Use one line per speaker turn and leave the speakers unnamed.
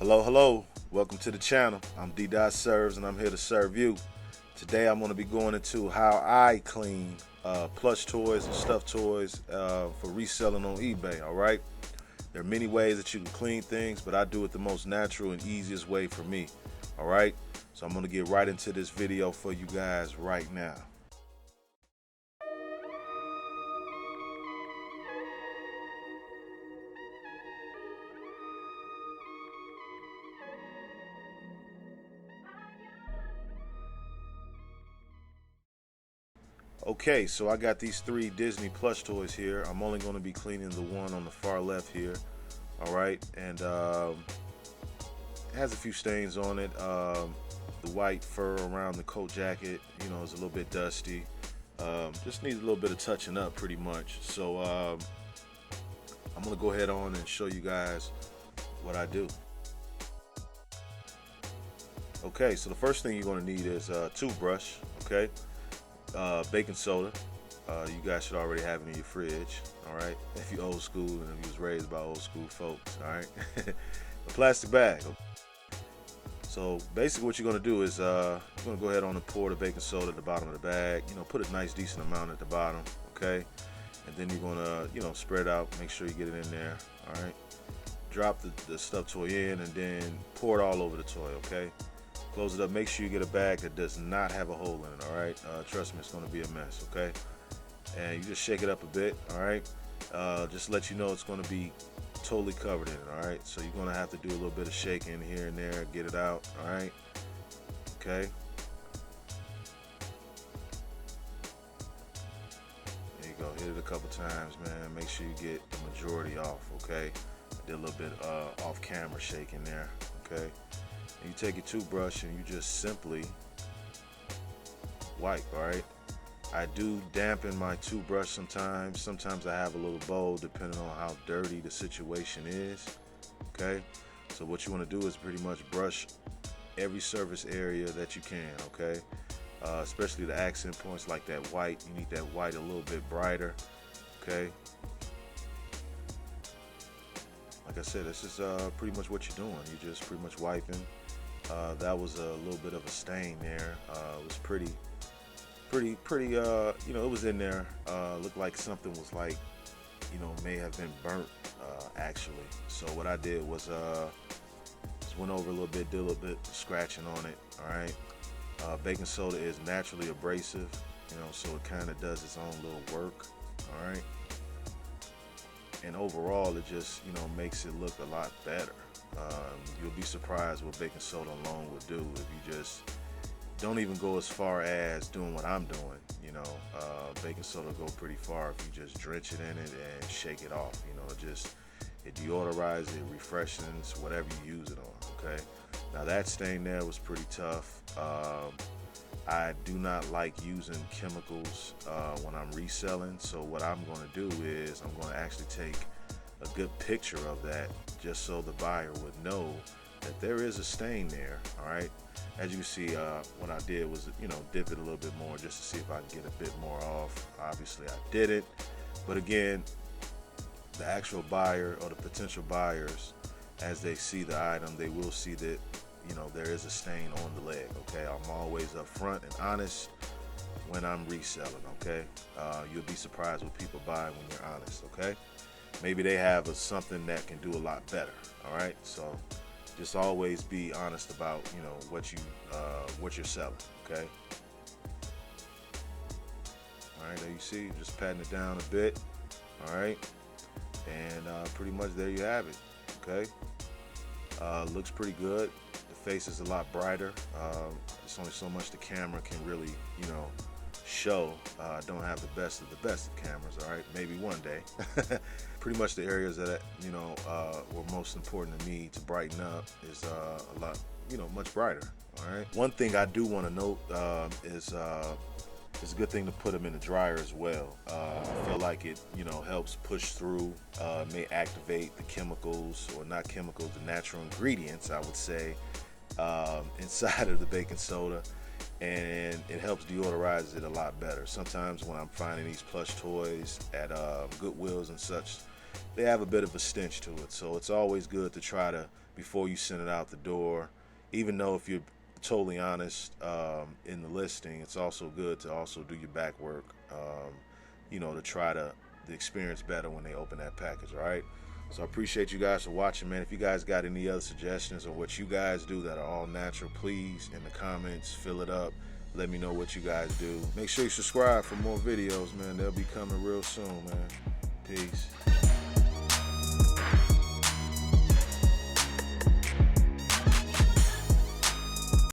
Hello. Welcome to the channel. I'm D-Dot Serves and I'm here to serve you. Today I'm going to be going into how I clean plush toys and stuffed toys for reselling on eBay, alright? There are many ways that you can clean things, but I do it the most natural and easiest way for me, alright? So I'm going to get right into this video for you guys right now. Okay, so I got these three Disney plush toys here. I'm only going to be cleaning the one on the far left here, alright? And it has a few stains on it. The white fur around the coat jacket, you know, is a little bit dusty. Just needs a little bit of touching up pretty much. So I'm going to go ahead on and show you guys what I do. Okay, so the first thing you're going to need is a toothbrush, okay? Baking soda. You guys should already have it in your fridge, all right? If you're old school and if you was raised by old school folks, all right? A plastic bag. So basically what you're going to do is you're going to go ahead on and pour the baking soda at the bottom of the bag. You know, put a nice decent amount at the bottom, okay? And then you're going to, you know, spread out, make sure you get it in there, all right? Drop the stuffed toy in and then pour it all over the toy, okay? Close it up. Make sure you get a bag that does not have a hole in it, all right? Trust me, it's going to be a mess, okay? And you just shake it up a bit, all right? Just let you know it's going to be totally covered in it, all right? So you're going to have to do a little bit of shaking here and there, get it out, all right? Okay. There you go. Hit it a couple times, man. Make sure you get the majority off, okay? I did a little bit off camera shaking there, okay? And you take your toothbrush and you just simply wipe, all right? I do dampen my toothbrush sometimes. Sometimes I have a little bowl depending on how dirty the situation is, okay? So what you want to do is pretty much brush every surface area that you can, okay? Especially the accent points like that white. You need that white a little bit brighter, okay? Like I said, this is pretty much what you're doing. You're just pretty much wiping. That was a little bit of a stain there. It was pretty, you know, it was in there. Looked like something was like, you know, may have been burnt, actually. So what I did was just went over a little bit, did a little bit of scratching on it, all right? Baking soda is naturally abrasive, you know, so it kind of does its own little work, all right? And overall, it just, you know, makes it look a lot better. You'll be surprised what baking soda alone will do if you just don't even go as far as doing what I'm doing. You know, baking soda go pretty far if you just drench it in it and shake it off. You know, it deodorizes, it refreshes whatever you use it on. Okay. Now that stain there was pretty tough. I do not like using chemicals when I'm reselling. So what I'm going to do is I'm going to actually take a good picture of that just so the buyer would know that there is a stain there, all right? As you can see, what I did was, you know, dip it a little bit more just to see if I can get a bit more off. Obviously, I did it. But again, the actual buyer or the potential buyers, as they see the item, they will see that, you know, there is a stain on the leg, okay? I'm always upfront and honest when I'm reselling, okay? You'll be surprised what people buy when you're honest, okay? Maybe they have something that can do a lot better, all right? So just always be honest about, you know, what you're selling, okay? All right, there you see, just patting it down a bit, all right? And pretty much there you have it, okay? Looks pretty good. The face is a lot brighter. It's only so much the camera can really, you know, show. I don't have the best of cameras, all right? Maybe one day. Pretty much the areas that, you know, were most important to me to brighten up is a lot, you know, much brighter, all right? One thing I do want to note is it's a good thing to put them in the dryer as well. I feel like it, you know, helps push through, may activate the chemicals, or not chemicals, the natural ingredients, I would say, inside of the baking soda. And it helps deodorize it a lot better. Sometimes when I'm finding these plush toys at Goodwills and such, they have a bit of a stench to it. So it's always good to try to before you send it out the door. Even though if you're totally honest in the listing, it's also good to also do your back work, to try to the experience better when they open that package. All right. So I appreciate you guys for watching, man. If you guys got any other suggestions on what you guys do that are all natural, please in the comments fill it up. Let me know what you guys do. Make sure you subscribe for more videos, man. They'll be coming real soon, man. Peace.